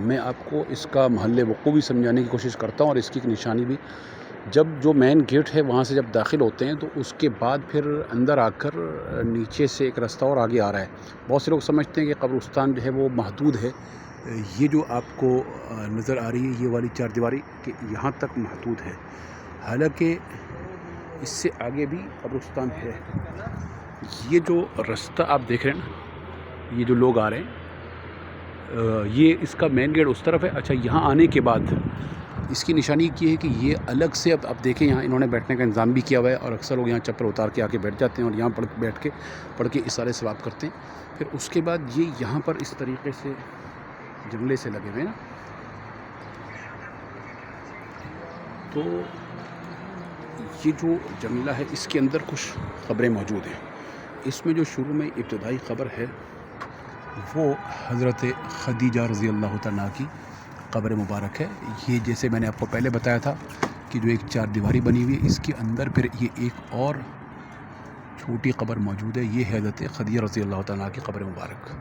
میں آپ کو اس کا محل وقوع بھی سمجھانے کی کوشش کرتا ہوں اور اس کی ایک نشانی بھی۔ جب جو مین گیٹ ہے وہاں سے جب داخل ہوتے ہیں تو اس کے بعد پھر اندر آ کر نیچے سے ایک رستہ اور آگے آ رہا ہے۔ بہت سے لوگ سمجھتے ہیں کہ قبرستان جو ہے وہ محدود ہے، یہ جو آپ کو نظر آ رہی ہے یہ والی چار دیواری کہ یہاں تک محدود ہے، حالانکہ اس سے آگے بھی قبرستان ہے۔ یہ جو رستہ آپ دیکھ رہے ہیں نا، یہ جو لوگ آ رہے ہیں، یہ اس کا مین گیٹ اس طرف ہے۔ اچھا، یہاں آنے کے بعد اس کی نشانی یہ ہے کہ یہ الگ سے اب دیکھیں یہاں انہوں نے بیٹھنے کا انتظام بھی کیا ہوا ہے، اور اکثر لوگ یہاں چپل اتار کے آ کے بیٹھ جاتے ہیں اور یہاں بیٹھ کے پڑھ کے اِسارے ثواب کرتے ہیں۔ پھر اس کے بعد یہ یہاں پر اس طریقے سے جنگلے سے لگے ہوئے ہیں نا، تو یہ جو جنگلہ ہے اس کے اندر کچھ قبریں موجود ہیں۔ اس میں جو شروع میں ابتدائی قبر ہے وہ حضرت خدیجہ رضی اللہ تعالیٰ کی قبر مبارک ہے۔ یہ جیسے میں نے آپ کو پہلے بتایا تھا کہ جو ایک چار دیواری بنی ہوئی ہے، اس کے اندر پھر یہ ایک اور چھوٹی قبر موجود ہے، یہ ہے حضرت خدیجہ رضی اللہ تعالیٰ کی قبر مبارک۔